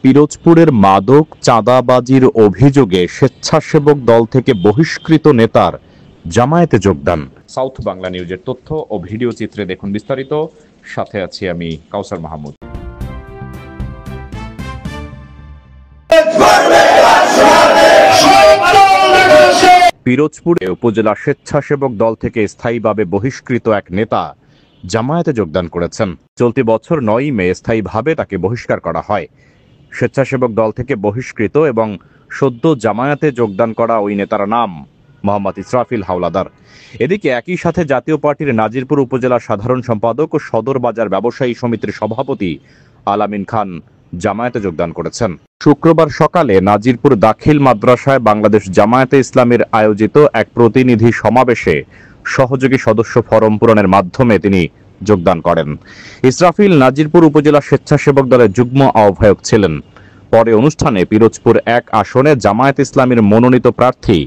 পিরোজপুরের মাদক চাঁদাবাজির অভিযোগে স্বেচ্ছাসেবক দল থেকে বহিষ্কৃত নেতার জামায়াতে যোগদান। সাউথ বাংলা নিউজের তথ্য ও ভিডিও চিত্রে দেখুন বিস্তারিত। সাথে আছি আমি কাউসার মাহমুদ। পিরোজপুরে উপজেলা স্বেচ্ছাসেবক দল থেকে স্থায়ীভাবে বহিষ্কৃত এক নেতা জামায়াতে যোগদান করেছেন। চলতি বছর ৯ মে স্থায়ীভাবে তাকে বহিষ্কার করা হয়। স্বেচ্ছাসেবক দল থেকে বহিষ্কৃত এবং সদ্য জামায়াতে যোগদান করা ওই নেতার নাম মোহাম্মদ ইসরাফিল হাওলাদার। এদিকে একই সাথে জাতীয় পার্টির নাজিরপুর উপজেলা সাধারণ সম্পাদক ও সদর বাজার ব্যবসায়ী সমিতির সভাপতি আলামিন খান জামায়াতে যোগদান করেছেন। শুক্রবার সকালে নাজিরপুর দাখিল মাদ্রাসায় বাংলাদেশ জামায়াতে ইসলামীর আয়োজিত এক প্রতিনিধি সমাবেশে সহযোগী সদস্য ফরম পূরণের মাধ্যমে তিনি যোগদান করেন। ইসরাফিল নাজিরপুর উপজেলা স্বেচ্ছাসেবক দলের যুগ্ম আহ্বায়ক ছিলেন। পরে অনুষ্ঠানে পিরোজপুর ১ আসনে জামায়াত ইসলামীর মনোনীত প্রার্থী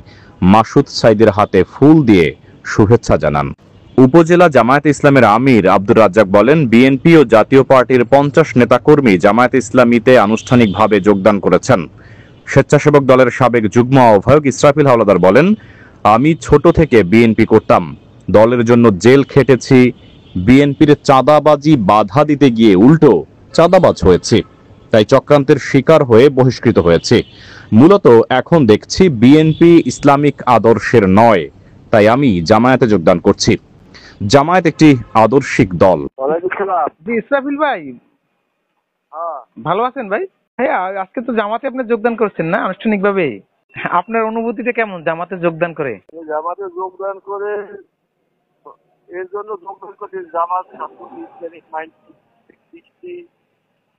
মাসুদ সাইদের হাতে ফুল দিয়ে শুভেচ্ছা জানান। উপজেলা জামায়াত ইসলামের আমির আব্দুর রাজ্জাক বলেন, বিএনপি ও জাতীয় পার্টির ৫০ নেতাকর্মী জামায়াত ইসলামীতে আনুষ্ঠানিকভাবে যোগদান করেছেন। স্বেচ্ছাসেবক দলের সাবেক যুগ্ম আহ্বায়ক ইসরাফিল হাওলাদার বলেন, আমি ছোট থেকে বিএনপি করতাম, দলের জন্য জেল খেটেছি, বিএনপির চাঁদাবাজি বাধা দিতে গিয়ে উল্টো চাঁদাবাজ হয়েছে, তাই চক্রান্তের শিকার হয়ে বহিষ্কৃত হয়েছে। মূলত এখন দেখছি বিএনপি ইসলামিক আদর্শের নয়, তাই আমি জামায়াতে যোগদান করছি। জামায়াত একটি আদর্শিক দল। ইসরাফিল ভাই ভালো আছেন ভাই? হ্যাঁ, আজকে তো জামাতে আপনি যোগদান করছেন না আনুষ্ঠানিকভাবে, আপনার অনুভূতিটা কেমন জামাতে যোগদান করে? জামাতে যোগদান করে এর জন্য যোগদান করছি, জামাত ইসলামিক মাইন্ড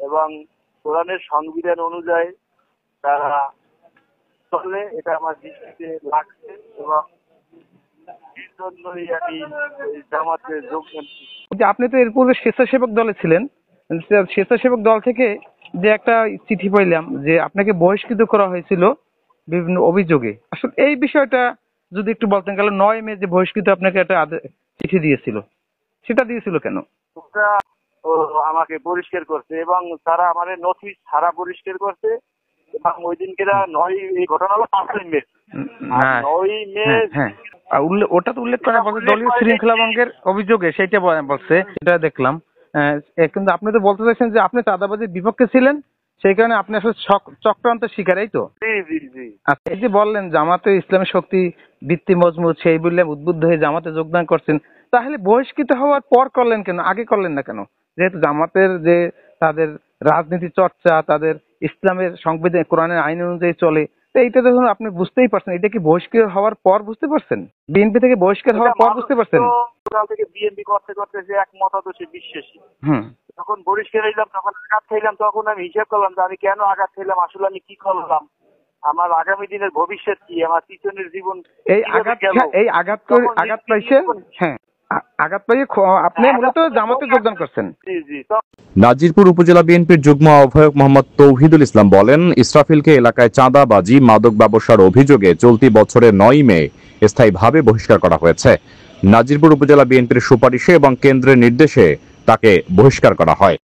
এবং কোরআনের সংবিধান অনুযায়ী তারা চলে, এটা আমার দৃষ্টিতে লাগছে এবং এর জন্যই আমি জামাতে যোগদান করছি। আপনি তো এর পূর্বে স্বেচ্ছাসেবক দলে ছিলেন, স্বেচ্ছাসেবক দল থেকে যে একটা চিঠি পাইলাম যে আপনাকে বহিষ্কৃত করা হয়েছিল বিভিন্ন অভিযোগে, আসলে এই বিষয়টা যদি একটু বলতেন। গেল ৯ মে যে বহিষ্কৃত আপনাকে একটা চিঠি দিয়েছিল, সেটা দিয়েছিল কেন? ওটা আমাকে পরিষ্কার করছে এবং তারা আমার নথি ছাড়া পরিষ্কার করছে এবং ওই দিনকে এই ঘটনা হলো ৫ মে। ৯ মে ওটা তো উল্লেখ করা বলছে দলীয় শৃঙ্খলা ভঙ্গের অভিযোগে, সেইটা বলছে, সেটা দেখলাম। কিন্তু আপনি তো বলতে চাইছেন যে আপনি চাঁদাবাজির বিপক্ষে ছিলেন, সেই কারণে আপনি আসলে চক্রান্তের শিকার, এই তো? আচ্ছা, এই যে বললেন জামাতে ইসলামী শক্তি ভিত্তি মজবুত, সেই বললে উদ্বুদ্ধ হয়ে জামাতে যোগদান করছেন, তাহলে বহিষ্কৃত হওয়ার পর করলেন কেন, আগে করলেন না কেন? যেহেতু জামাতের যে তাদের রাজনীতি চর্চা, তাদের ইসলামের সংবিধান কোরআনের আইন অনুযায়ী চলে, এইটা দেখুন আপনি বুঝতেই পারছেন, এটা কি বহিষ্কার হওয়ার পর বুঝতে পারছেন? বিএনপি থেকে বহিষ্কার হওয়ার পর বুঝতে পারছেন? থেকে বিএনপি করতে করতে যে এক মতাদর্শে বিশ্বাসী, যখন বহিষ্কার হইলাম, তখন আঘাত খাইলাম, তখন আমি হিসাব করলাম যে আমি কেন আঘাত খাইলাম, আসলে আমি কি করলাম, আমার আগামী দিনের ভবিষ্যৎ কি, আমার পিছনের জীবন। এই আঘাত পাইছেন, হ্যাঁ, আঘাত পাইয়ে আপনি মূলত জামাতে যোগদান করছেন। নাজিরপুর উপজেলা বিএনপির যুগ্ম আহ্বায়ক মোহাম্মদ তৌহিদুল ইসলাম বলেন, ইসরাফিলকে এলাকায় চাঁদাবাজি মাদক ব্যবসার অভিযোগে চলতি বছরের ৯ মে স্থায়ীভাবে বহিষ্কার করা হয়েছে। নাজিরপুর উপজেলা বিএনপির সুপারিশে এবং কেন্দ্রের নির্দেশে তাকে বহিষ্কার করা হয়।